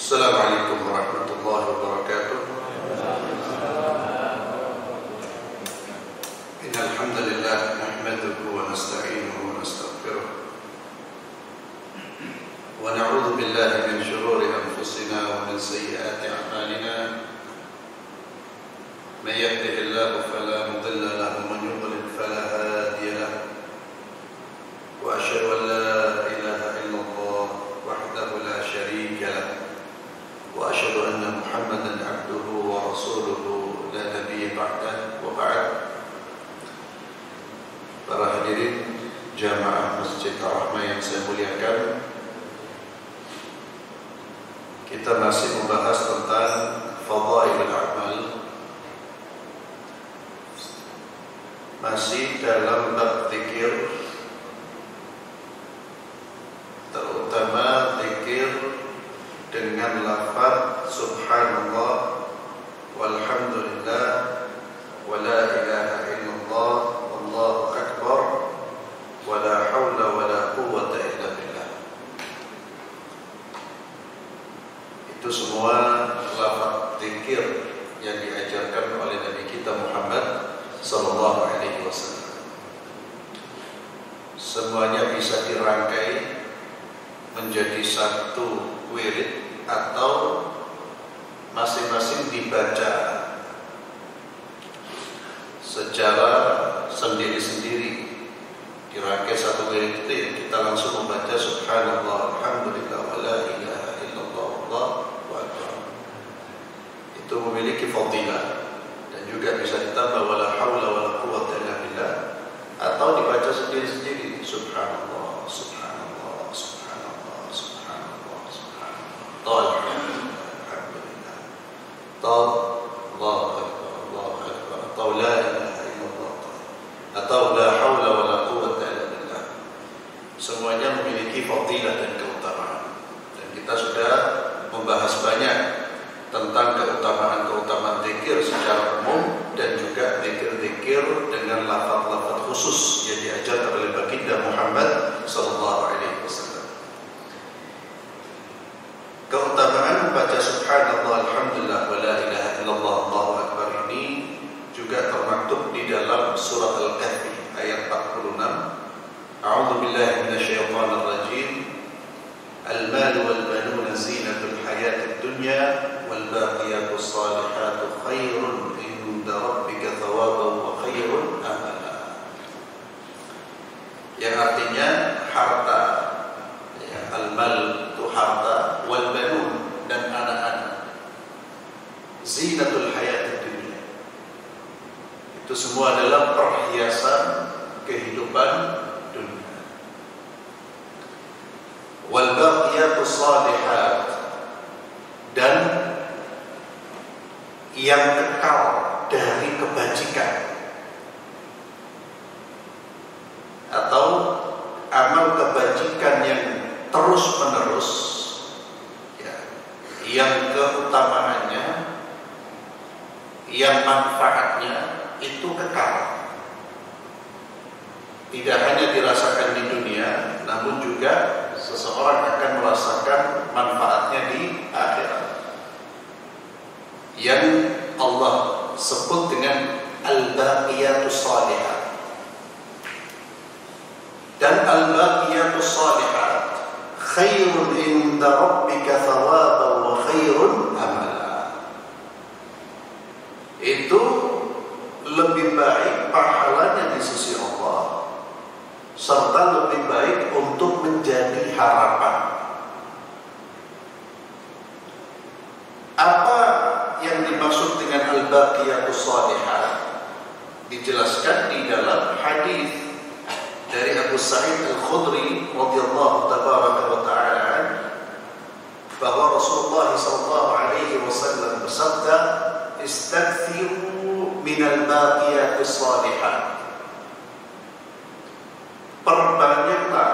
Assalamualaikum warahmatullahi wabarakatuh. Innal hamdalillah nahmaduhu wa nasta'inuhu wa nastaghfiruh wa na'udzu billahi min shururi anfusina wa min sayyiati a'malina. May yahdihillahu fala mudilla lahu wa man yudlil fala hadiya lahu. Wa asyhadu an la ilaha illallah wahdahu la syarika lahu. Wa asyhadu anna Muhammadan abduhu wa rasuluhu la nabiyya ba'dah wa ba'd. Para hadirin jamaah Masjid Ar-Rahmah yang saya muliakan, kita masih membahas tentang fadhailul a'mal, masih dalam bab zikir, terutama zikir dengan lafaz subhanallah walhamdulillah wa la ilaha illallah wallahu akbar wa la hawla wa la quwwata illa billah. Itu semua lafaz zikir yang diajarkan oleh Nabi kita Muhammad sallallahu alaihi wasallam. Semuanya bisa dirangkai menjadi satu wirid atau masing-masing dibaca secara sendiri-sendiri. Dirangkai satu wirid itu yang kita langsung membaca subhanallah alhamdulillah wa la ilaha illallah wallahu akbar. Itu memiliki fadilah dan juga bisa ditambah wala haula wala quwwata illa billah, atau dibaca sendiri-sendiri subhanallah subhanallah subhanallah subhanallah subhanallah alhamdulillah Allahu akbar Allahu akbar, atau la ilaha illallah, atau la haula wala quwwata illa billah. Semuanya memiliki fadilah dan keutamaan, dan kita sudah membahas banyak tentang keutamaan-keutamaan zikir secara umum dan juga zikir-zikir dengan lafaz-lafaz khusus yang diajarkan oleh baginda Muhammad sallallahu alaihi wasallam. Keutamaan membaca subhanallah alhamdulillah wa la ilaha illallah Allahu akbar ini juga termaktub di dalam surat Al-Kahfi ayat 46. A'udzu billahi minasyaitonir rajim. Al-malu wal banuna zinatul hayatid dunya wal baqiyatus salihatu khairun inda rabbika thawaban wa khairun amala. Yang artinya harta, ya, al-mal itu harta, wal banun dan anak-anak, zinatul hayatid dunya, itu semua adalah perhiasan kehidupan dunia. Wal baqiyatus salihat, dan yang kekal dari kebajikan atau amal kebajikan yang terus menerus, ya, yang keutamaannya, yang manfaatnya itu kekal, tidak hanya dirasakan di dunia, namun juga seseorang akan merasakan manfaatnya di akhirat, yang Allah sebut dengan al-baqiyatus salihat. Dan al-baqiyatus salihat khairun inda rabbika thawaban wa khairun amala. Itu lebih baik pahalanya di sisi Allah, serta lebih baik untuk menjadi harapan. Apa yang dimaksud dengan al-baqiyatus salihat dijelaskan di dalam hadis dari Abu Sa'id Al-Khudri radhiyallahu tabaraka wa ta'ala bahwa Rasulullah sallallahu alaihi wasallam bersabda, "Istaghfiru minal baqiyatis salihat." Perbanyaklah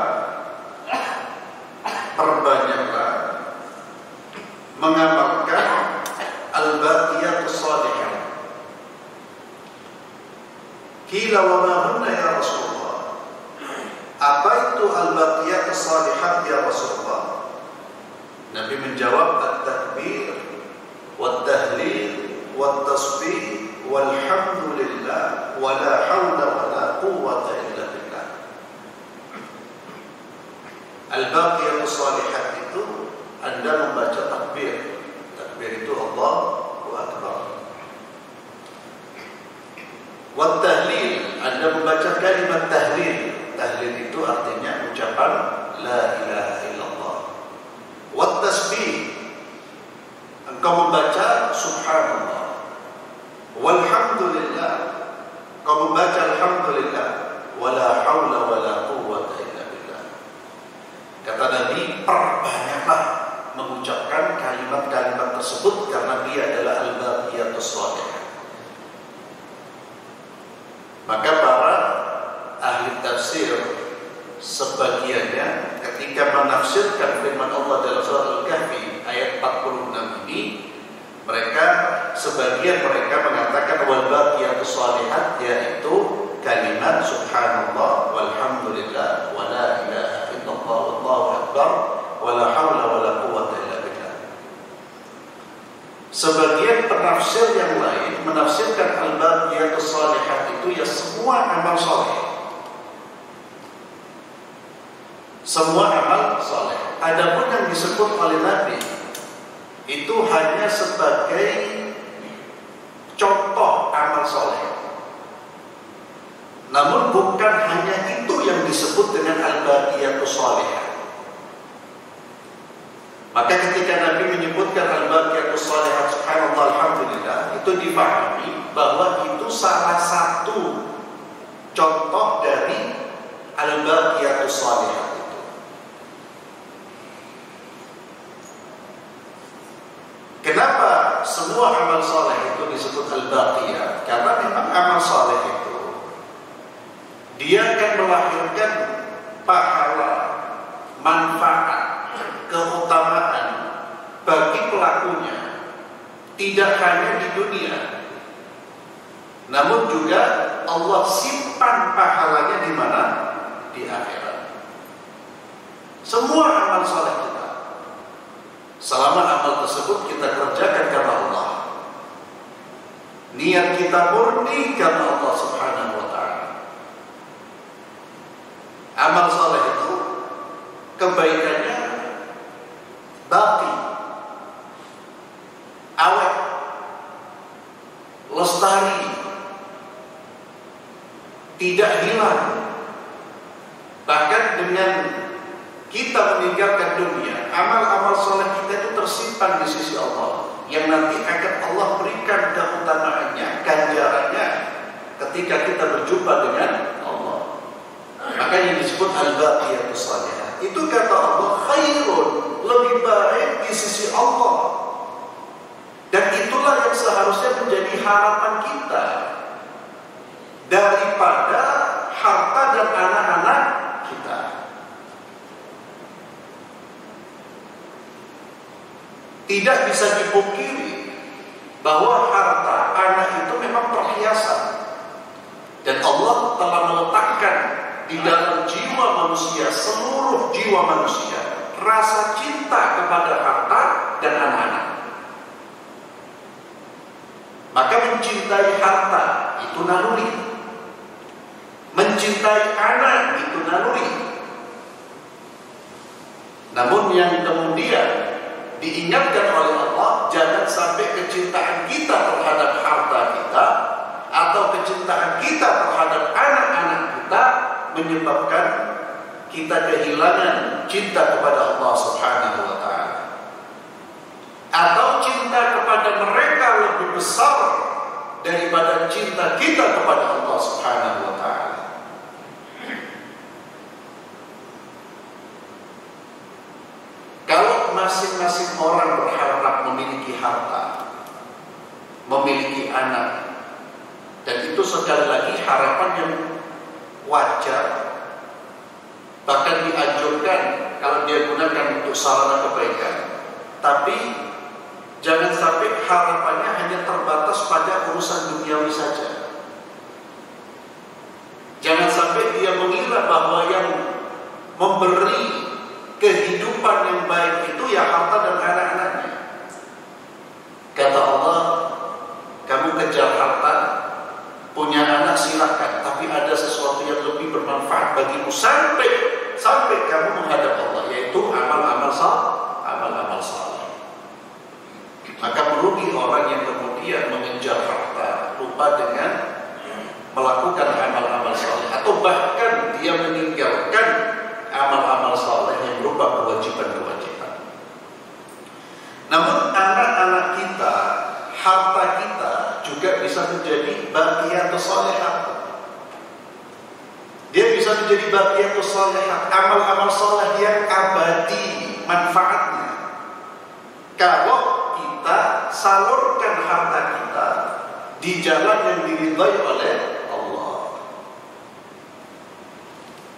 mengamalkan al-baqiyatus salihat. Qila wa ma hunna ya Rasulullah? Apa itu al-baqiyatus salihat ya Rasulullah? Nabi menjawab, wat tasbih walhamdulillah wala haula wala quwwata illa billah. Al-baqiyatus shalihat itu Anda membaca takbir. Takbir itu Allahu Akbar. Wat tahlil, Anda membaca kalimat tahlil. Tahlil itu artinya ucapan la ilaha illallah. Wat tasbih, engkau membaca subhanallah. Walhamdulillah, engkau membaca alhamdulillah. Wala haula wala quwwata illa billah. Kata Nabi, perbanyaklah mengucapkan kalimat-kalimat tersebut karena dia adalah al-baqiyatus shalihah. Maka para ahli tafsir sebagiannya ketika menafsirkan firman Allah dalam surah Al-Kahfi ayat 46 ini, sebagian mereka mengatakan wal baqiyatus shalihat, yaitu kalimat subhanallah walhamdulillah wala ilaha illallah wallahu akbar wala haula wala quwwata illa billah. Sebagian penafsir yang lain menafsirkan al-baqiyatus shalihat itu ya semua amal saleh. Semua amal saleh. Adapun yang disebut oleh Nabi itu hanya sebagai contoh amal saleh. Namun bukan hanya itu yang disebut dengan al-baqiyatus shalihah. Maka ketika Nabi menyebutkan al-baqiyatus shalihah subhanallah alhamdulillah, itu difahami bahwa itu salah satu contoh dari al-baqiyatus shalihah. Kenapa semua amal saleh itu disebut al-baqiyah? Karena memang amal saleh itu dia akan melahirkan pahala, manfaat, keutamaan bagi pelakunya, tidak hanya di dunia, namun juga Allah simpan pahalanya di mana? Di akhirat. Semua amal saleh kita, selama amal tersebut kita kerjakan karena Allah, niat kita murni karena Allah subhanahu wa ta'ala, amal saleh itu kebaikannya baki, awet, lestari, tidak hilang. Bahkan dengan kita meninggalkan dunia, amal-amal soleh kita itu tersimpan di sisi Allah, yang nanti akan Allah berikan keutamaannya, ganjarannya ketika kita berjumpa dengan Allah. Makanya disebut al-baqiyatus shalihah. Itu kata Allah khairun, lebih baik di sisi Allah. Dan itulah yang seharusnya menjadi harapan kita daripada harta dan anak-anak kita. Tidak bisa dipungkiri bahwa harta anak itu memang perhiasan, dan Allah telah meletakkan di dalam jiwa manusia, seluruh jiwa manusia, rasa cinta kepada harta dan anak-anak. Maka mencintai harta itu naluri, mencintai anak itu naluri. Namun yang kemudian diingatkan oleh Allah, jangan sampai kecintaan kita terhadap harta kita atau kecintaan kita terhadap anak-anak kita menyebabkan kita kehilangan cinta kepada Allah subhanahu wa ta'ala, atau cinta kepada mereka lebih besar daripada cinta kita kepada Allah subhanahu wa ta'ala. Kalau masing-masing orang berharap memiliki harta, memiliki anak, dan itu sekali lagi harapan yang wajar, bahkan dianjurkan kalau dia gunakan untuk sarana kebaikan, tapi jangan sampai harapannya hanya terbatas pada urusan duniawi saja. Jangan sampai dia mengira bahwa yang memberi kehidupan yang baik itu ya harta dan anak-anaknya. Kata Allah, kejar harta, punya anak silakan, tapi ada sesuatu yang lebih bermanfaat bagimu sampai kamu menghadap Allah, yaitu amal-amal saleh. Maka merugi orang yang kemudian mengejar harta, lupa dengan melakukan amal-amal saleh, atau bahkan dia meninggalkan amal-amal saleh yang berupa kewajiban-kewajiban. Namun anak-anak kita, harta kita juga bisa menjadi baqiyatus shalihat. Dia bisa menjadi baqiyatus shalihat, amal-amal saleh yang abadi manfaatnya. Kalau kita salurkan harta kita di jalan yang diridhai oleh Allah.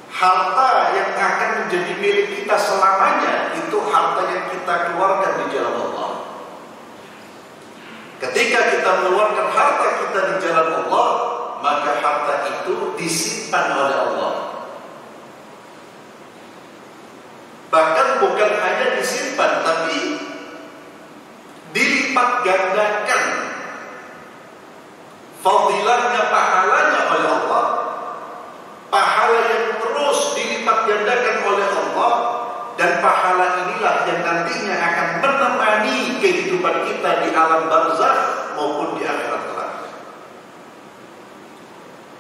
Harta yang akan menjadi milik kita selamanya itu harta yang kita keluarkan di jalan Allah. Ketika kita mengeluarkan harta kita di jalan Allah, maka harta itu disimpan oleh Allah. Bahkan bukan hanya disimpan, tapi dilipat gandakan fadilahnya, pahalanya oleh Allah. Pahala yang terus dilipat gandakan oleh Allah, dan pahala inilah yang nantinya akan menemani kehidupan kita di alam barzakh maupun di akhirat kelak.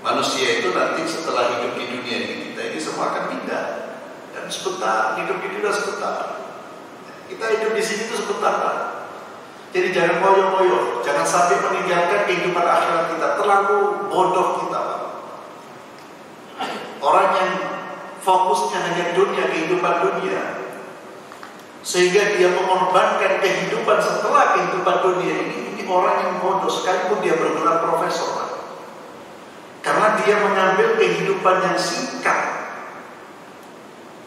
Manusia itu nanti setelah hidup di dunia ini, kita ini semua akan pindah. Dan sebentar, hidup di dunia sebentar. Kita hidup di sini itu sebentar, Pak. Jadi jangan ngoyo-ngoyo, jangan sampai meninggalkan kehidupan akhirat kita. Terlalu bodoh kita, Pak. Orang yang fokusnya hanya dunia, kehidupan dunia, sehingga dia mengorbankan kehidupan setelah kehidupan dunia ini orang yang bodoh, sekalipun dia bergelar profesor, Pak. Karena dia mengambil kehidupan yang singkat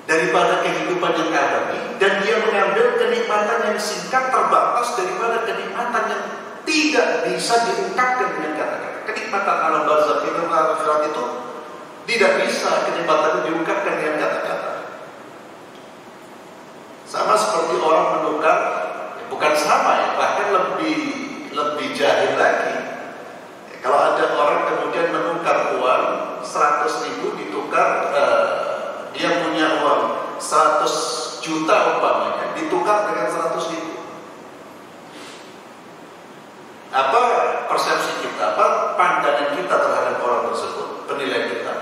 daripada kehidupan yang abadi, dan dia mengambil kenikmatan yang singkat terbatas daripada kenikmatan yang tidak bisa diungkapkan dengan kata-kata. Kenikmatan alam barzakh itu, akhirat itu tidak bisa kenikmatan diungkapkan dengan kata-kata. Sama seperti orang menukar, bukan sama ya, bahkan lebih jahil lagi. Kalau ada orang kemudian menukar uang 100.000 ditukar, dia punya uang 100 juta umpamanya, ditukar dengan 100.000. Apa persepsi kita, apa pandangan kita terhadap orang tersebut, penilaian kita?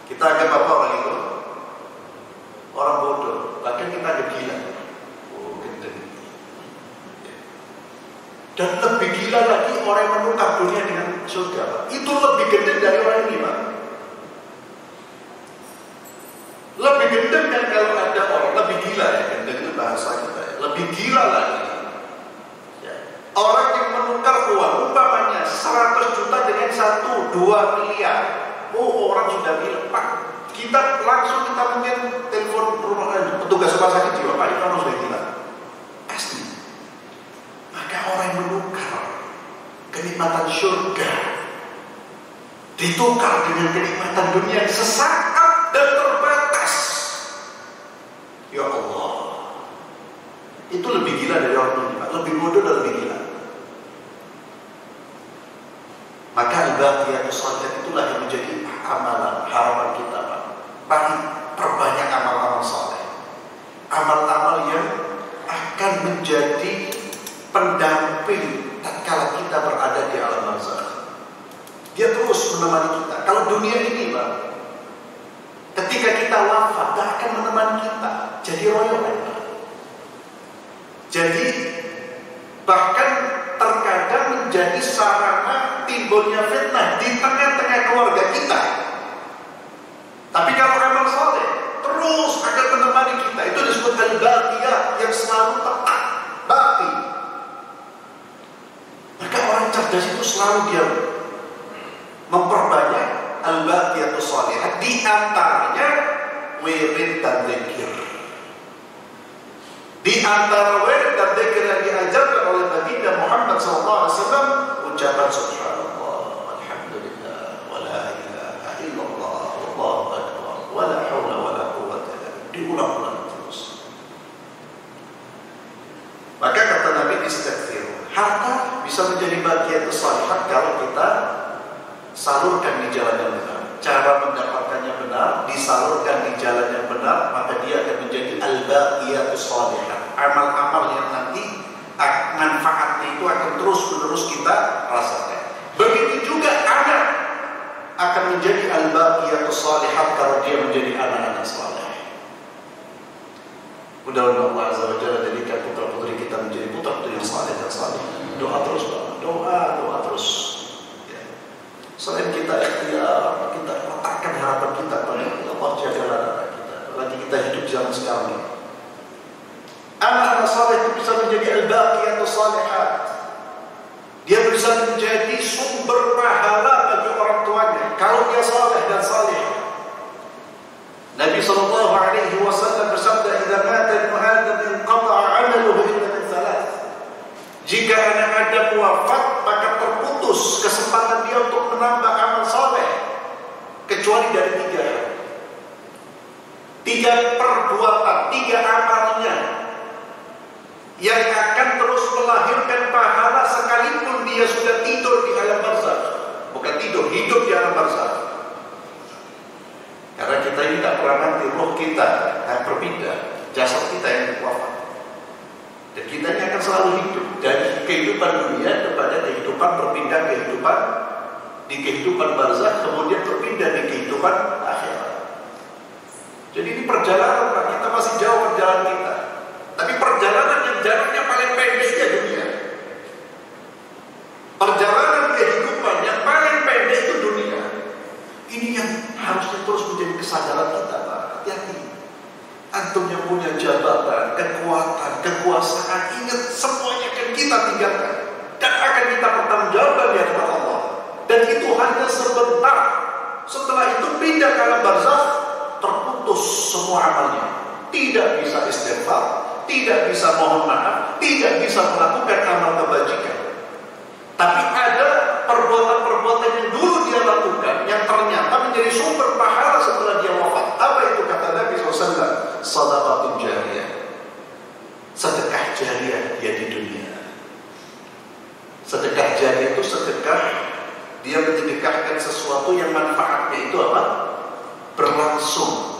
Kita anggap apa orang itu? Orang bodoh, bahkan kita anggap gila. Oh, gendeng. Dan lebih gila lagi orang yang menukar dunia dengan surga, Pak. Itu lebih gendeng dari orang ini, Pak. Lebih gendeng kan kalau ada orang lebih gila ya, gendeng itu bahasa kita ya. Lebih gila lagi ya. Orang yang menukar uang umpamanya 100 juta dengan 1-2 miliar. Oh, orang sudah bilang, Pak, kita mungkin telepon rumah petugas rumah sakit jiwa, Pak, ini orang sudah gila. Pasti. Maka orang yang menukar kenikmatan surga ditukar dengan kenikmatan dunia sesaat dan terbatas. Ya Allah, itu lebih gila dari orang ini, Pak. Lebih bodoh dan lebih gila. Maka al-baqiyatus shalihat itulah yang menjadi amalan harapan kita, Pak. Mari perbanyak amal-amal saleh, amal-amal yang akan menjadi pendamping tatkala kita berada di alam barzakh. Dia terus menemani kita. Kalau dunia ini, Pak, ketika kita wafat, tak akan menemani kita. Jadi royokan, Pak. Jadi bahkan terkadang menjadi sarana timbulnya fitnah di tengah-tengah keluarga kita. Tapi kalau amal saleh terus akan menemani kita, itu disebut al-baqiyah, yang selalu tetap baqi. Maka orang cerdas itu selalu dia memperbanyak al-baqiyatus shalihat, di antaranya wirid dan zikir. Di antara wirid dan zikir yang diajarkan oleh Nabi Muhammad SAW, ucapan subhanallah, alhamdulillah, wa la ilaha illallah, wallahu akbar, wa la hawla wa la quwwata illa billah. Diulang-ulang terus. Maka kata Nabi, istighfar. Harta bisa menjadi bagian besar salurkan di jalan yang benar. Cara mendapatkannya benar, disalurkan di jalan yang benar, maka dia akan menjadi al-baqiyatus shalihah. Amal-amal yang nanti manfaatnya itu akan terus-menerus kita rasakan. Begitu juga anak akan menjadi al-baqiyatus shalihah kalau dia menjadi anak-anak saleh. Mudah-mudahan Allah Azza wa Jalla jadikan putra-putri kita menjadi putra-putri yang saleh dan saleh. Doa terus, doa terus. Ya. Selain kita ikhtiar, kita letakkan harapan kita pada Allah jagalah anak kita. Lagi kita hidup zaman sekarang ini. Anak-anak saleh itu bisa menjadi al-baqiyatus salihat. Dia bisa menjadi sumber pahala bagi orang tuanya kalau dia saleh dan saleh. Nabi sallallahu alaihi wasallam bersabda, "Idza mata ibnu Adam inqata'a 'amaluhu illa min thalath." Jika anak Adam wafat, maka terputus kesempatan dia untuk menambah amal saleh kecuali dari 3 hal. 3 perbuatan, 3 amalnya yang akan terus melahirkan pahala sekalipun dia sudah tidur di alam barzakh. Bukan tidur, hidup di alam barzakh. Karena kita ini tak pernah nanti, roh kita akan berpindah, jasad kita yang wafat. Dan kita ini akan selalu hidup dari kehidupan dunia kepada kehidupan, berpindah kehidupan di kehidupan barzakh, kemudian berpindah di kehidupan akhirat. Jadi ini perjalanan, Pak. Kita masih jauh perjalanan kita. Tapi perjalanan yang jaraknya paling pendek ya dunia. Perjalanan kehidupan yang paling pendek itu dunia. Ini yang harusnya terus menjadi kesadaran kita, Pak. Hati-hati. Antum yang punya jabatan, kekuatan, kekuasaan, ingat semuanya akan kita tinggalkan dan akan kita bertanggungjawabkan di hadapan Allah. Dan itu hanya sebentar. Setelah itu pindah ke alam barzakh, terputus semua amalnya. Tidak bisa istighfar, tidak bisa mohon maaf, tidak bisa melakukan amal kebajikan. Tapi ada perbuatan-perbuatan yang dulu dia lakukan yang ternyata menjadi sumber pahala setelah dia wafat. Apa itu kata Nabi SAW? Shadaqatun jariyah. Sedekah jariyah dia di dunia. Sedekah jariyah itu sedekah dia menyedekahkan sesuatu yang manfaatnya itu apa? Berlangsung.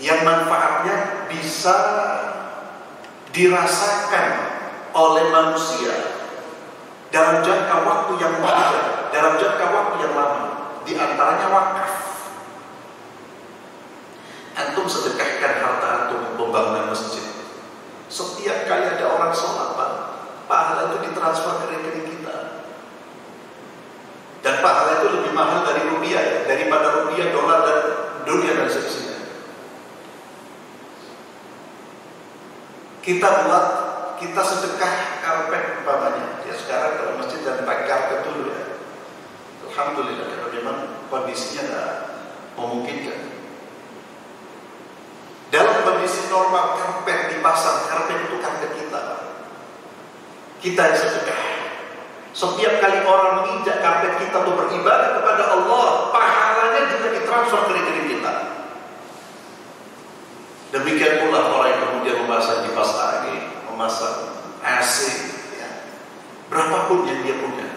Yang manfaatnya bisa dirasakan oleh manusia dalam jangka waktu yang panjang, dalam jangka waktu yang lama. Di antaranya wakaf. Antum sedekahkan harta antum pembangunan masjid. Setiap kali ada orang sholat, Pak, pahala itu ditransfer ke rekening kita. Dan pahala itu lebih mahal dari rupiah ya, daripada rupiah, dolar, dan dunia dan seterusnya. Kita sedekah karpet umpamanya. Ya sekarang kalau masjid dan pakai karpet dulu ya. Alhamdulillah karena memang kondisinya tidak memungkinkan. Dalam kondisi normal karpet dipasang, karpet itu karpet kita. Kita yang sedekah. Setiap kali orang menginjak karpet kita untuk beribadah kepada Allah, pahalanya juga ditransfer ke rekening kita. Demikian pula orang yang kemudian memasang kipas angin, memasang AC, ya, berapapun yang dia punya.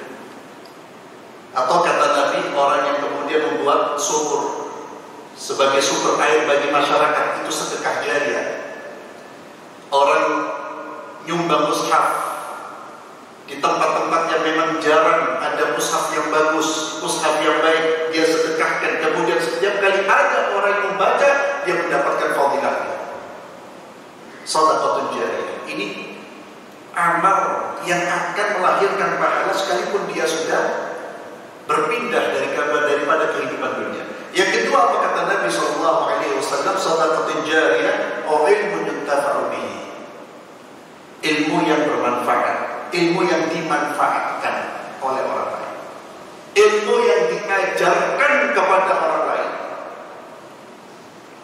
Atau kata Nabi, orang yang kemudian membuat sumur sebagai sumber air bagi masyarakat, itu sedekah jariyah. Orang nyumbang mushaf di tempat-tempat yang memang jarang ada mushaf yang bagus, mushaf yang baik, dia sedekahkan. Kemudian setiap kali ada orang yang membaca, dia mendapatkan fadilahnya. Shadaqatun jariyah. Ini amal yang akan melahirkan pahala sekalipun dia sudah berpindah daripada kehidupan dunia. Yang kedua, apa kata Nabi SAW? Shadaqatun jariyah wa ilmun yuntafa'u bihi. Ilmu yang bermanfaat, ilmu yang dimanfaatkan oleh orang lain, ilmu yang diajarkan kepada orang lain.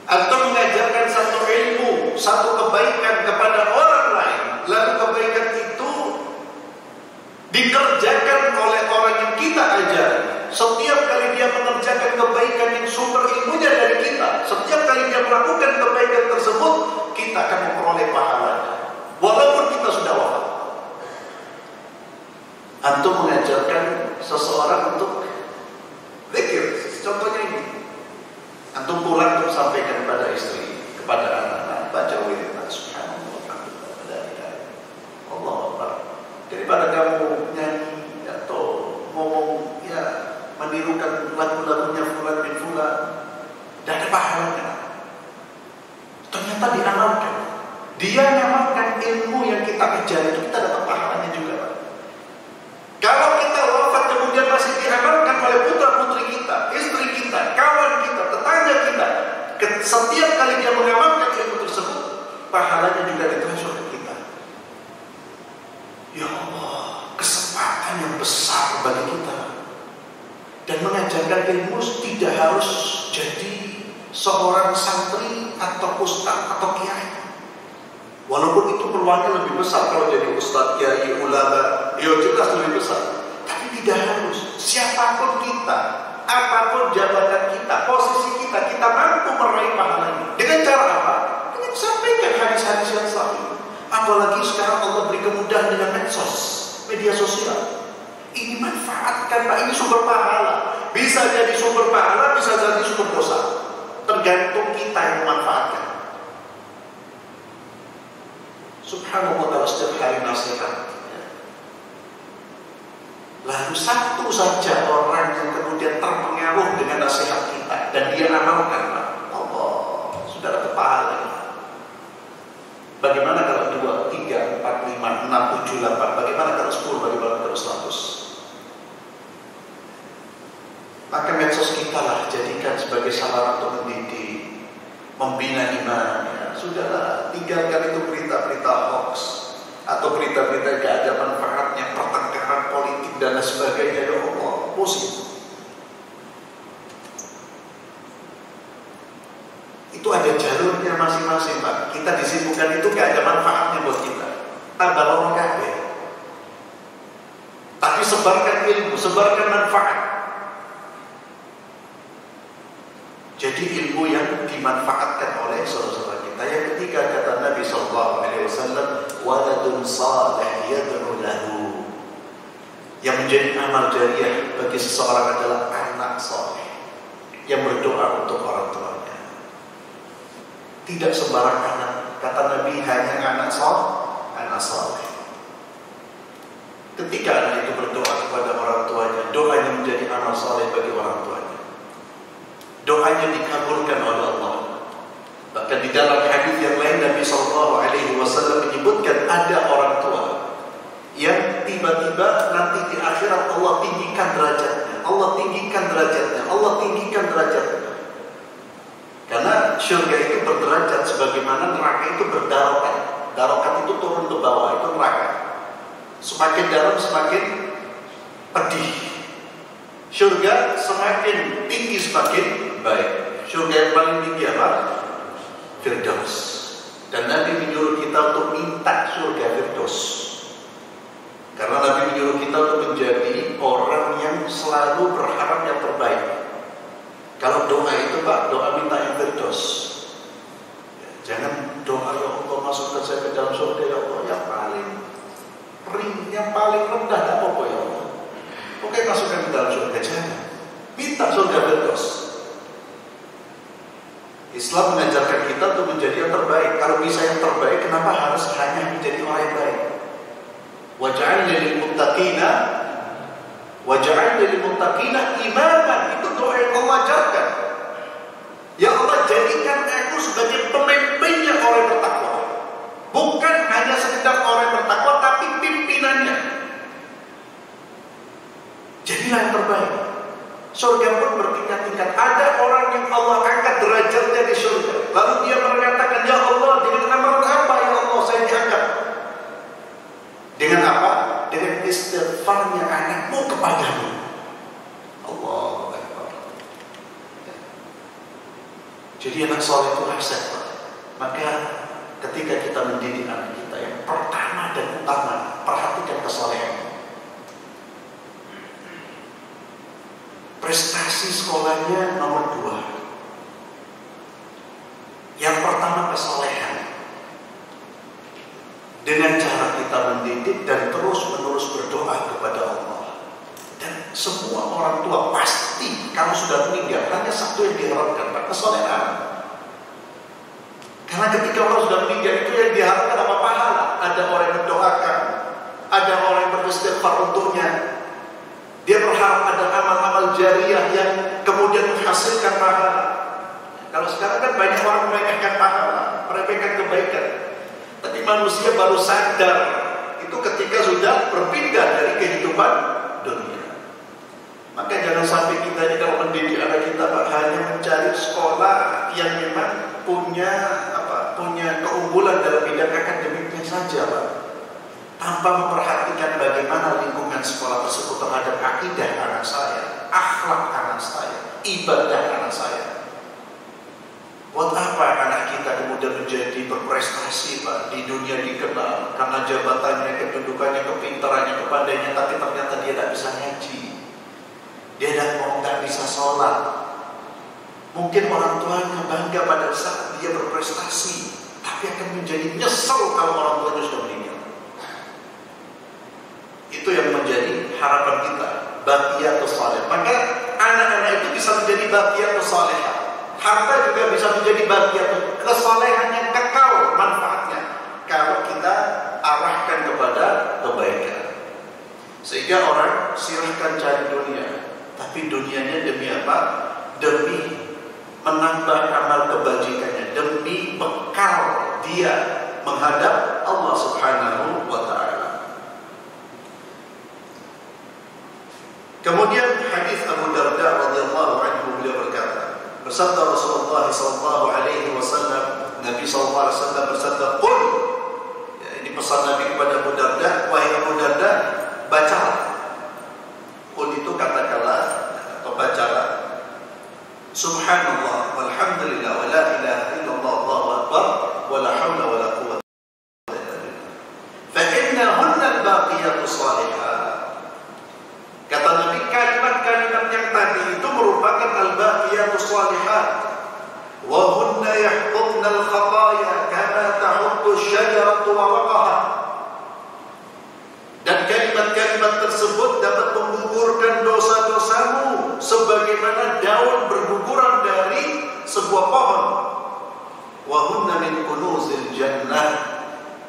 Atau mengajarkan satu ilmu, satu kebaikan kepada orang lain, lalu kebaikan itu dikerjakan oleh orang yang kita ajari. Setiap kali dia mengerjakan kebaikan yang sumber ilmunya dari kita, setiap kali dia melakukan kebaikan tersebut, kita akan memperoleh pahalanya walaupun kita sudah wafat. Antum mengajarkan seseorang untuk zikir. Contohnya ini. Antum pulang untuk sampaikan kepada istri, kepada anak-anak, baca wirid subhanallah, alhamdulillah, Allah Akbar. Daripada kamu nyanyi atau ngomong ya menirukan lagu-lagunya fulan bin fulan, tidak ada pahalanya. Ternyata diamalkan. Dia mengamalkan ilmu yang kita kejar itu, kita dapat pahalanya juga. Kalau kita wafat kemudian masih diamalkan oleh putra-putri kita, istri kita, kawan kita, tetangga kita, setiap kali dia mengamalkan ilmu tersebut, pahalanya juga ditransfer ke kita. Ya Allah, kesempatan yang besar bagi kita. Dan mengajarkan ilmu tidak harus jadi seorang santri atau ustaz atau kiai. Walaupun itu peluangnya lebih besar kalau jadi ustaz, kiai, ulama, ya jelas lebih besar. Tapi tidak harus. Siapapun kita, apapun jabatan kita, posisi kita, kita mampu meraih pahalanya. Dengan cara apa? Dengan sampaikan hadis-hadis yang sahih. Apalagi sekarang Allah beri kemudahan dengan medsos, media sosial. Ini manfaatkan Pak, ini sumber pahala. Bisa jadi sumber pahala, bisa jadi sumber dosa. Tergantung kita yang memanfaatkan. Subhanallah, kalau setiap hari nasihat. Lalu satu saja orang yang kemudian terpengaruh dengan nasihat kita dan dia amalkan, Allah sudah dapat pahala. Bagaimana kalau 2, 3, 4, 5, 6, 7, 8? Bagaimana kalau 10? Bagaimana kalau 100? Maka medsos kita lah jadikan sebagai sarana untuk mendidik, membina iman. Sudahlah, tinggalkan itu berita-berita hoax atau berita-berita gak ada manfaatnya, pertengkaran politik dan sebagainya. Ya Allah, pusing. Itu ada jalurnya masing-masing, Pak. Kita disibukkan itu gak ada manfaatnya buat kita. Tambah orang kafir. Tapi sebarkan ilmu, sebarkan manfaat. Jadi ilmu yang dimanfaatkan oleh saudara-saudara kita. Yang ketiga kata Nabi SAW, waladun salih yad'u lahu. Yang menjadi amal jariah bagi seseorang adalah anak saleh yang berdoa untuk orang tuanya. Tidak sembarang anak. Kata Nabi hanya anak saleh. Ketika anak itu berdoa kepada orang tuanya, doanya menjadi amal saleh bagi orang tuanya. Doanya dikabulkan oleh Allah. Bahkan di dalam hadis yang lain Nabi SAW menyebutkan ada orang tua yang tiba-tiba nanti di akhirat Allah tinggikan derajatnya, Allah tinggikan derajatnya, Allah tinggikan derajatnya. Karena syurga itu berderajat sebagaimana neraka itu berdarokat. Darokat itu turun ke bawah, itu neraka. Semakin dalam semakin pedih. Syurga semakin tinggi semakin baik. Syurga yang paling tinggi apa? Firdaus. Dan Nabi menyuruh kita untuk minta surga Firdaus. Karena Nabi menyuruh kita untuk menjadi orang yang selalu berharap yang terbaik. Kalau doa itu Pak, doa minta yang Firdaus. Jangan doa ya Allah masukkan saya ke dalam surga ya Allah, yang paling ring, yang paling rendah apa ya Allah. Oke, masukkan ke dalam surga, jangan. Minta surga Firdaus. Islam mengajarkan kita untuk menjadi yang terbaik. Kalau bisa yang terbaik, kenapa harus hanya menjadi orang yang baik? Waj'alna lil muttaqina imaman. Itu doa yang Allah ajarkan. Ya Allah, jadikan aku sebagai pemimpinnya orang yang bertakwa. Bukan hanya sekedar orang yang bertakwa, tapi pimpinannya. Jadilah yang terbaik. Surga pun bertingkat-tingkat. Ada orang yang Allah angkat derajatnya di surga. Lalu dia mengatakan, ya Allah, dengan amalan apa ya Allah saya diangkat? Dengan apa? Dengan istighfarnya anakmu kepadamu. Allahu Akbar. Jadi anak soleh itu aset. Maka ketika kita mendidik anak kita, yang pertama dan utama, perhatikan kesolehan. Prestasi sekolahnya nomor 2. Yang pertama kesolehan. Dengan cara kita mendidik dan terus-menerus berdoa kepada Allah. Semua orang tua pasti kalau sudah meninggal hanya satu yang diharapkan, Pak, kesolehan. Karena ketika orang sudah meninggal itu yang diharapkan apa? Pahala. Ada orang yang mendoakan, ada orang yang beristighfar untuknya. Dia berharap ada amal-amal jariah yang kemudian menghasilkan pahala. Kalau sekarang kan banyak orang meremehkan pahala, meremehkan kebaikan. Tapi manusia baru sadar itu ketika sudah berpindah dari kehidupan dunia. Maka jangan sampai kita ini kalau mendidik anak kita, Pak, hanya mencari sekolah yang memang punya keunggulan dalam bidang akademiknya saja, Pak, tanpa memperhatikan bagaimana lingkungan sekolah tersebut terhadap akidah anak saya, akhlak anak saya, ibadah anak saya. Buat apa anak kita kemudian menjadi berprestasi, Pak, di dunia dikenal karena jabatannya, kedudukannya, kepintarannya, kepandaiannya, tapi ternyata dia tidak bisa ngaji, dia tidak bisa sholat. Mungkin orang tuanya bangga pada saat dia berprestasi, tapi akan menjadi nyesel kalau orang tuanya sudah meninggal. Itu yang menjadi harapan kita, baqiyatus shalih. Maka anak-anak itu bisa menjadi baqiyatus shalihah. Harta juga bisa menjadi baqiyatus, kesalehan yang kekal manfaatnya kalau kita arahkan kepada kebaikan. Sehingga orang silahkan cari dunia, tapi dunianya demi apa? Demi menambah amal kebajikannya, demi bekal dia menghadap Allah Subhanahu wa ta'ala. Kemudian hadis Abu Darda radhiyallahu anhu, beliau berkata, bersabda Rasulullah sallallahu alaihi wasallam, Nabi sallallahu alaihi wasallam bersabda, "Qul," ya, ini pesan Nabi kepada Abu Darda, wahai Abu Darda, bacalah. Qul itu katakanlah atau bacalah, Subhanallah walhamdulillah wa la ilaha illallah Allahu akbar wa la haula wa la quwwata illa billah. Fa innahunna al-baqiyatus shalihah. Kata Nabi, kalimat-kalimat yang tadi itu merupakan al-baqiyatus shalihah. Wa hunna yahqudna al-khataya kama tahuddu asy-syajaratu waraqaha. Dan kalimat-kalimat tersebut dapat menggugurkan dosa-dosamu sebagaimana daun berguguran dari sebuah pohon. Wa hunna min kunuzil jannah.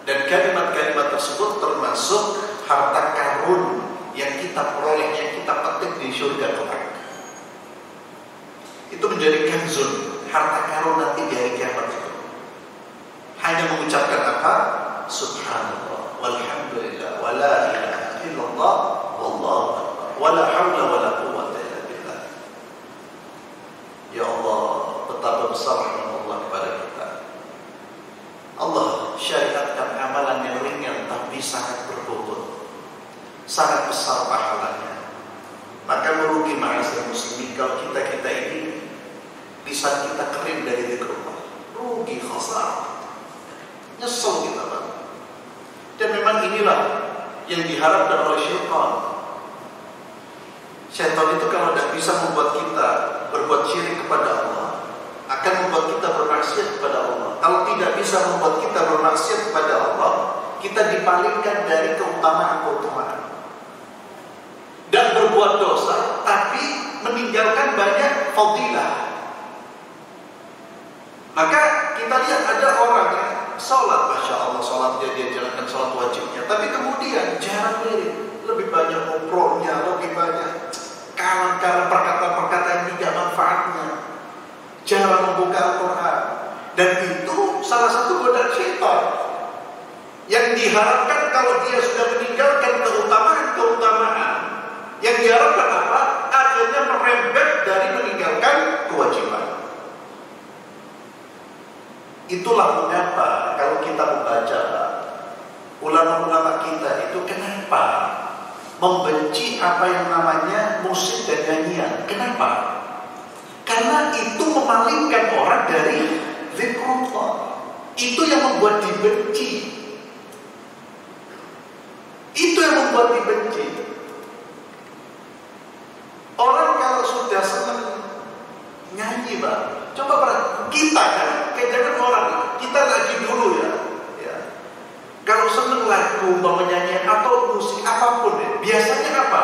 Dan kalimat-kalimat tersebut termasuk harta karun yang kita peroleh, yang kita petik di surga kelak. Itu menjadi kanzun, harta karun nanti di hari kiamat itu. Hanya mengucapkan apa? Subhanallah walhamdulillah wa la ilaha illallah wallahu akbar wa la haula wa la quwwata illa billah. Ya Allah, betapa besar rahmat Allah kepada kita. Allah syariatkan amalan yang ringan tapi sangat berbobot, sangat besar pahalanya. Maka merugi ma'asyiral muslimin kalau kita ini lisan kita kering dari zikrullah. Rugi, khasar, nyesel kita, Pak. Dan memang inilah yang diharapkan oleh syaitan. Syaitan itu kalau tidak bisa membuat kita berbuat syirik kepada Allah, akan membuat kita bermaksiat kepada Allah. Kalau tidak bisa membuat kita bermaksiat kepada Allah, kita dipalingkan dari keutamaan-keutamaan dan berbuat dosa, tapi meninggalkan banyak fadilah. Maka kita lihat ada orang yang sholat, masya Allah, sholatnya dia jalankan sholat wajibnya, tapi kemudian jarang lirik, lebih banyak ngobrolnya, lebih banyak kalam-kalam perkataan-perkataan yang tidak manfaatnya, jarang membuka Al-Quran. Dan itu salah satu godaan syaitan yang diharapkan kalau dia sudah meninggalkan keutamaan-keutamaan, yang diharapkan apa? Akhirnya merembet dari meninggalkan kewajiban. Itulah mengapa kalau kita membaca ulama-ulama kita itu kenapa membenci apa yang namanya musik dan nyanyian. Kenapa? Karena itu memalingkan orang dari zikrullah. Itu yang membuat dibenci. Itu yang membuat dibenci. Orang kalau sudah senang nyanyi, Pak, coba kita kan, kayak jangan orang, kita lagi dulu ya. Kalau seneng lagu, menyanyi atau musik apapun ya, biasanya apa?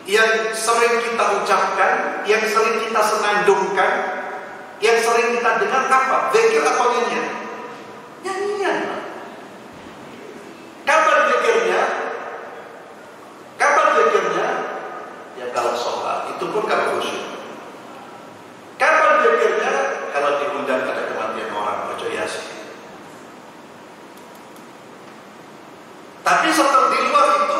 yang sering kita ucapkan, yang sering kita senandungkan, yang sering kita dengar apa? Zikir atau nyanyian? Nyanyian. Kapan zikirnya? Kapan zikirnya? Ya kalau sholat, itu pun kalau khusyuk. Kapan zikirnya? Kalau diundang pada kematian orang, ojo yasin. Tapi setelah di luar itu,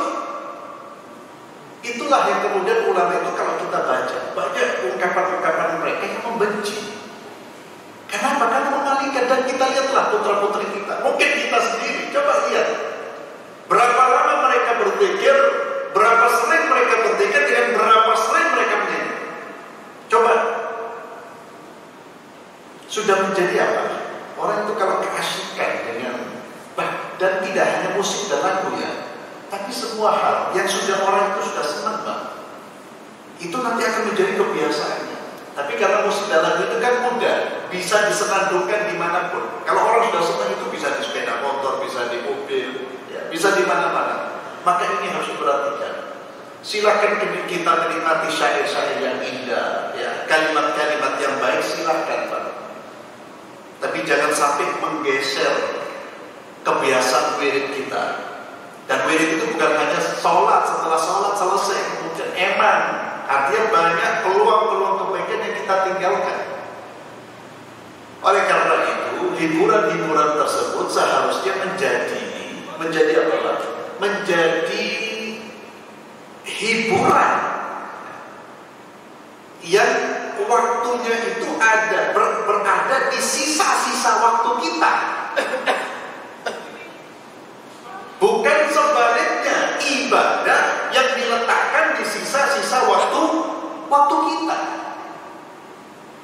itulah yang kemudian ulama itu kalau kita baca banyak ungkapan-ungkapan mereka yang membenci. Kenapa? Karena mengalihkan. Dan kita lihatlah putra-putri kita, mungkin kita sendiri, coba lihat berapa lama mereka berzikir, berapa sering mereka berzikir, dengan berapa sering mereka menyanyi. Coba, sudah menjadi apa? Orang itu kalau keasyikan dengan, dan tidak hanya musik dan lagu ya, tapi semua hal yang sudah orang itu sudah senang itu nanti akan menjadi kebiasaannya. Tapi karena musik dan lagu itu kan mudah, bisa disenandungkan dimanapun. Kalau orang sudah senang itu bisa di sepeda motor, bisa di mobil, ya, bisa di mana-mana. Maka ini harus diperhatikan. Silahkan kita menikmati syair-syair yang indah, ya, kalimat-kalimat yang baik, silahkan Pak. Tapi jangan sampai menggeser kebiasaan wirid kita. Dan wirid itu bukan hanya sholat, setelah sholat selesai kemudian eman. Artinya banyak peluang-peluang kebaikan yang kita tinggalkan. Oleh karena itu, hiburan-hiburan tersebut seharusnya menjadi apa? Menjadi hiburan yang waktunya itu berada di sisa-sisa waktu kita. Bukan sebaliknya, ibadah yang diletakkan di sisa-sisa waktu kita.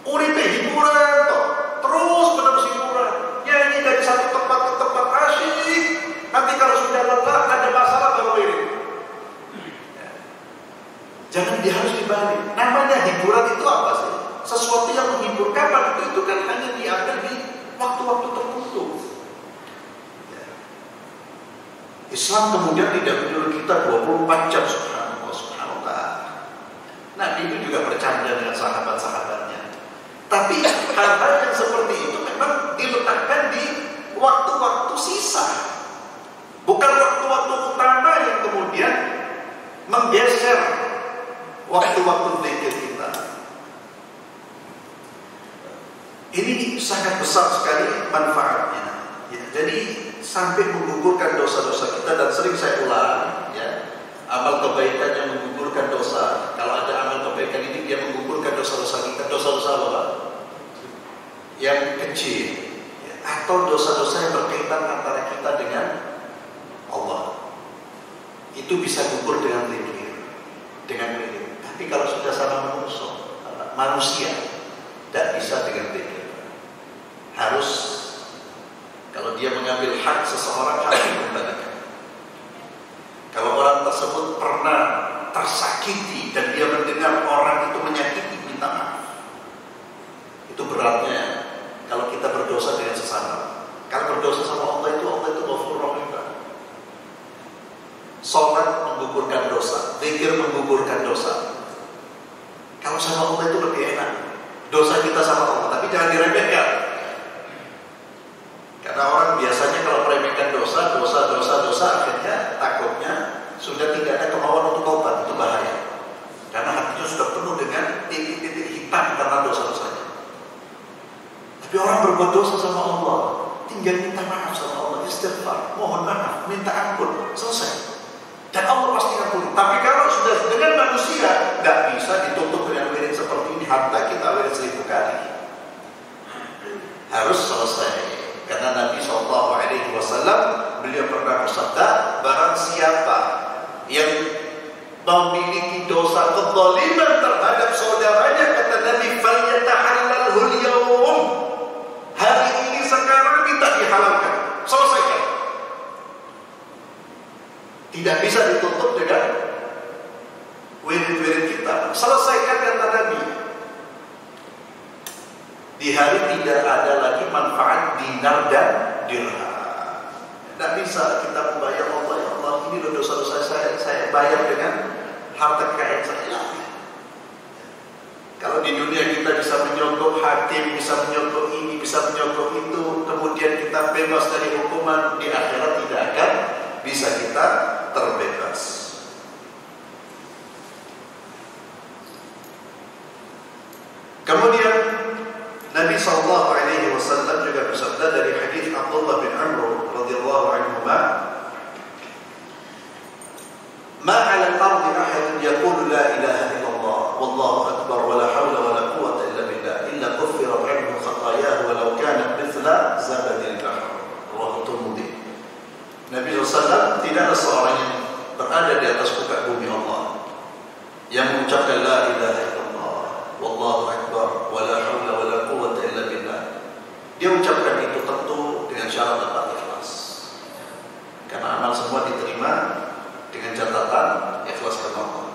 Uripe hiburan toh, terus menerus hiburan. Nyanyi dari satu tempat ke tempat asyik. Nanti kalau sudah lelah ada masalah baru ini. Jangan harus dibalik. Namanya hiburan itu apa sih? Sesuatu yang menghibur. Kapan itu kan hanya diambil di waktu-waktu tertentu. Islam kemudian tidak menyuruh kita 24 jam subhanallah. Nabi itu juga bercanda dengan sahabat-sahabatnya. Tapi hal-hal yang seperti itu memang diletakkan di waktu-waktu sisa, bukan waktu-waktu utama yang kemudian menggeser waktu-waktu zikir kita. Ini sangat besar sekali manfaatnya. Ya, jadi sampai menggugurkan dosa-dosa kita. Dan sering saya ulang, ya, amal kebaikan yang menggugurkan dosa. Kalau ada amal kebaikan ini dia menggugurkan dosa-dosa kita. Dosa-dosa apa? Yang kecil, ya, atau dosa-dosa yang berkaitan antara kita dengan Allah. Itu bisa gugur dengan zikir, dengan zikir. Tapi kalau sudah sama manusia, tidak bisa dengan zikir. Harus, kalau dia mengambil hak seseorang, harus dikembalikan. Kalau orang tersebut pernah tersakiti dan dia mendengar orang itu menyakiti, minta maaf. Itu beratnya kalau kita berdosa dengan sesama. Kalau berdosa sama Allah itu Ghafurur Rahim. Salat menggugurkan dosa, zikir menggugurkan dosa. Kalau sama Allah itu lebih enak. Dosa kita sama Allah, tapi jangan diremehkan. Karena orang biasanya kalau meremehkan dosa, akhirnya takutnya sudah tidak ada kemauan untuk taubat. Itu bahaya. Karena hatinya sudah penuh dengan titik-titik hitam karena dosa-dosanya. Tapi orang berbuat dosa sama Allah, tinggal minta maaf sama Allah, istighfar, mohon maaf, minta ampun, selesai. Dan Allah pasti ampun. Tapi kalau sudah dengan manusia, tidak bisa ditutup dengan wirid seperti ini. Hatta kita wirid 1000 kali. Harus selesai. Karena Nabi SAW beliau pernah bersabda, barang siapa yang memiliki dosa kezaliman terhadap saudaranya, kata Nabi, falyatahallalhul yawm, hari ini sekarang minta dihalalkan, selesaikan. Tidak bisa ditutup dengan wirid-wirid kita. Selesaikan, kata Nabi. Di hari tidak ada lagi manfaat dinar dan dirham. Tidak bisa kita membayar Allah, ya Allah, ini loh dosa-dosa saya bayar dengan harta kekayaan saya. Kalau di dunia kita bisa menyogok hakim, bisa menyogok ini, bisa menyogok itu, kemudian kita bebas dari hukuman, di akhirat tidak akan bisa kita terbebas. Kemudian Nabi SAW juga bersabda dari hadis Abdullah bin Amr radhiyallahu anhuma, "Ma 'ala al-ardi ahadun yaqulu la ilaha illallah wallahu akbar wa la hawla wa la quwwata illa billah illa kuffirat 'anhu khatayahu walau kanat mithla zabadil bahr." Rawahu Tirmidzi. Nabi SAW tidak ada seorang yang berada di atas muka bumi Allah yang mengucapkan la ilaha illallah wallahu akbar wa la hawla wa la quwwata illa billah. Dia ucapkan itu tentu dengan syarat dapat ikhlas, karena amal semua diterima dengan catatan ikhlas karena Allah.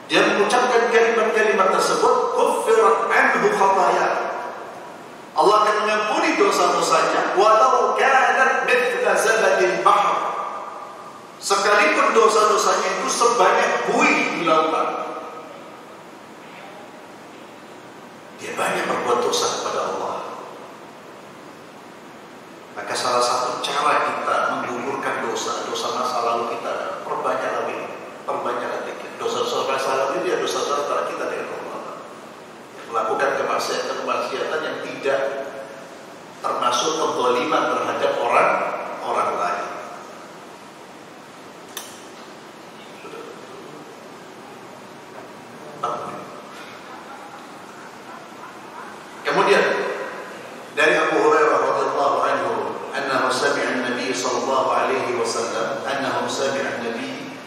Dia mengucapkan kalimat-kalimat tersebut, kuffirat anhu khataya, Allah akan mengampuni dosa-dosanya walau kanat mithla zabadil bahr, sekalipun dosa-dosanya itu sebanyak buih di lautan. Dia banyak berbuat dosa kepada Allah. Maka salah satu cara kita menggugurkan dosa-dosa masa lalu kita, perbanyaklah zikir. Dosa-dosa masa lalu dia dosa-dosa antara kita dengan Allah. Melakukan kemaksiatan yang tidak termasuk kezaliman terhadap orang lain. Kemudian dari Abu Hurairah radhiyallahu anhu, annahu sami'a an-nabiy sallallahu alaihi wasallam, annahu sami'a an-nabiy.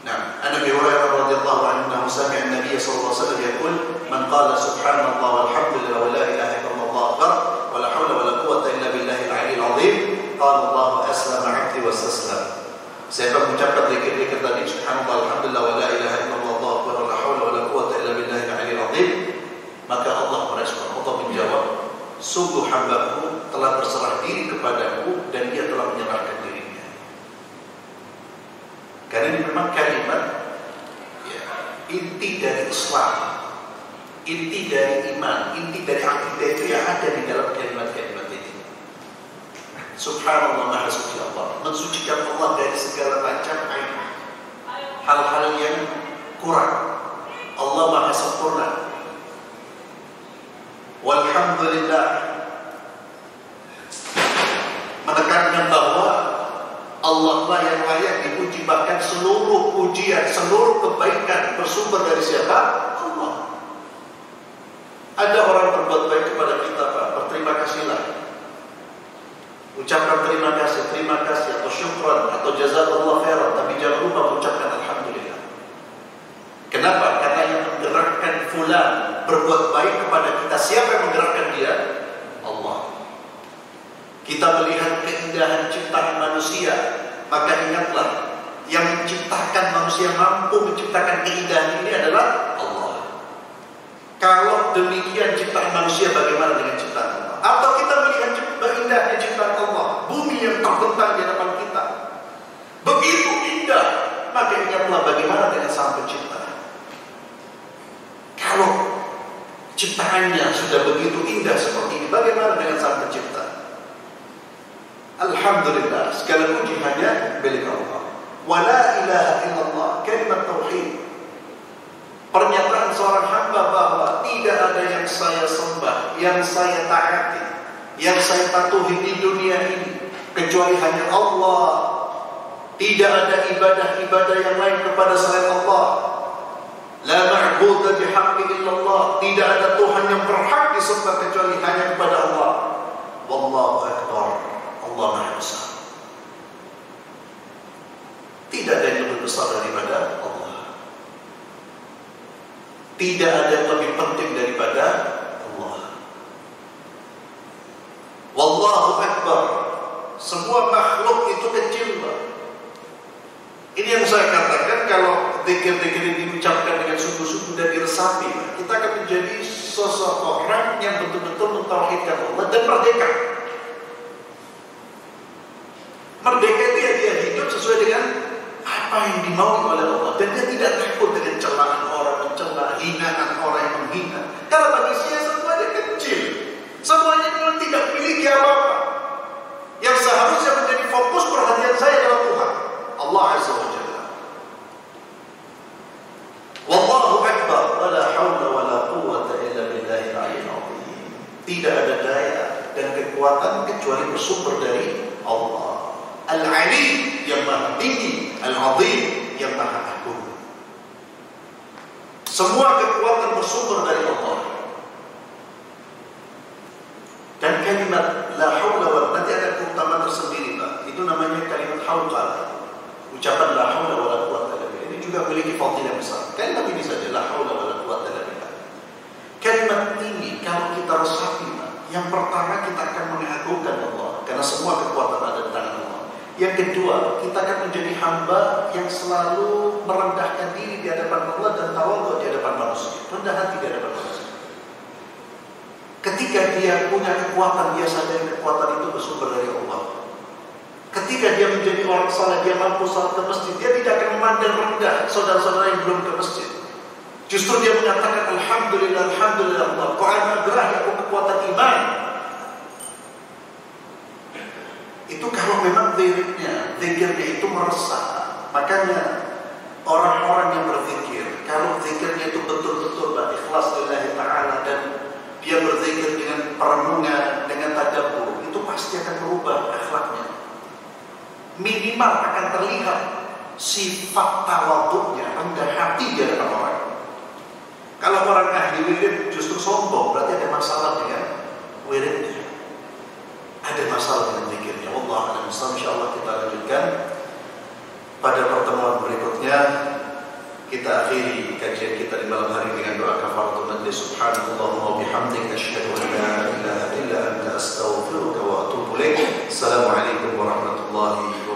Nah, Abi Hurairah radhiyallahu anhu sami'a an-nabiy sallallahu alaihi wasallam yaqul, man qala subhanallah walhamdulillah wa la ilaha illallah akbar wa la hawla wa la quwwata illa billahil aliyyil azim, qala Allah aslama 'abdi wastaslam. Siapa mengucapkan zikir-zikir tadi, subhanallah walhamdulillah wa la ilaha illallah akbar wa la hawla wa la quwwata illa billahil aliyyil azim, maka Allah merespon, Allah menjawab, sungguh hambaku telah berserah diri kepadaku dan dia telah menyerahkan dirinya. Karena ini memang kalimat inti dari Islam, inti dari iman, inti dari akidah itu yang ada di dalam kalimat-kalimat ini. Subhanallah, maha suci Allah, mensucikan Allah dari segala macam aib, hal-hal yang kurang. Allah maha sempurna. Walhamdulillah, menekankan bahwa Allah lah yang layak dipuji, bahkan seluruh pujian, seluruh kebaikan bersumber dari siapa? Allah. Ada orang berbuat baik kepada kita, Pak, berterima kasihlah. Ucapkan terima kasih atau syukran atau jazakallah khairan, tapi jangan lupa mengucapkan alhamdulillah. Kenapa? Karena yang menggerakkan fulan berbuat baik kepada kita, siapa yang menggerakkan dia? Allah. Kita melihat keindahan ciptaan manusia, maka ingatlah, yang menciptakan manusia, mampu menciptakan keindahan ini adalah Allah. Kalau demikian ciptaan manusia, bagaimana dengan ciptaan Allah? Atau kita melihat indahnya ciptaan Allah, bumi yang terbentang di hadapan kita, begitu indah, maka ingatlah bagaimana dengan Sang Pencipta. Kalau ciptaannya sudah begitu indah seperti ini, bagaimana dengan Sang Pencipta? Alhamdulillah, segala puji hanya milik Allah. Wa la ilaha illallah, kalimat tauhid, pernyataan seorang hamba bahwa tidak ada yang saya sembah, yang saya taati, yang saya patuhi di dunia ini kecuali hanya Allah. Tidak ada ibadah-ibadah yang lain kepada selain Allah. La ma'budu bihaqqi illallah, tidak ada Tuhan yang berhak disembah kecuali hanya kepada Allah. Wallahu akbar, Allah Maha Besar. Tidak ada yang lebih besar daripada Allah. Tidak ada yang lebih penting daripada Allah. Wallahu akbar. Semua makhluk itu kecil, Pak. Ini yang saya katakan, kalau zikir-zikir ini diucapkan dengan sungguh-sungguh dan diresapi, kita akan menjadi sosok orang yang betul-betul mentauhidkan Allah dan merdeka. Merdeka itu ya dia hidup sesuai dengan apa yang dimaui oleh Allah, dan dia perhatian saya adalah Tuhan, Allah Azza wa Jalla. Wallahu akbar, wala haula wala quwwata illa billahil aliyyil azim. Tidak ada daya dan kekuatan kecuali bersumber dari Allah. Al-Ali yang maha tinggi, Al-Azim yang maha agung. Semua kekuatan bersumber dari Allah. Dan kalimat la haula wala, nanti ada keutamaan tersendiri, Pak. Itu namanya kalimat hauqalah. Ucapan la haula wala quwwata illa billah ini juga memiliki fadilah besar. Kalimat ini saja, la haula wala quwwata illa billah. Kalimat ini kalau kita resapi, Pak, yang pertama kita akan mengagungkan Allah karena semua kekuatan ada di tangan Allah. Yang kedua, kita akan menjadi hamba yang selalu merendahkan diri di hadapan Allah dan tawadhu di hadapan manusia. Rendah hati di hadapan manusia. Ketika dia punya kekuatan, dia sadari kekuatan itu bersumber dari Allah. Ketika dia menjadi orang saleh, dia mampu salat ke masjid, dia tidak akan memandang rendah saudara-saudara yang belum ke masjid. Justru dia mengatakan alhamdulillah, alhamdulillah Allah. Kau anugerah ya kekuatan iman. Itu kalau memang zikirnya itu meresap. Makanya orang-orang yang berzikir, kalau zikirnya itu betul-betul ikhlas lillahi ta'ala dan dia berzikir dengan perenungan, dengan tadabbur, itu pasti akan berubah akhlaknya. Minimal akan terlihat sifat tawadhu'nya, rendah hati di hadapan orang. Kalau orang ahli wirid justru sombong, berarti ada masalah dengan wiridnya. Ada masalah dengan zikirnya. Wallahu a'lam. Insyaallah kita lanjutkan pada pertemuan berikutnya. Kita akhiri kajian kita di malam hari dengan doa kafaratul majlis. Subhanallahumma wa bihamdika asyhadu an la ilaha illa anta astaghfiruka wa atubu ilaik. Assalamualaikum warahmatullahi wabarakatuh.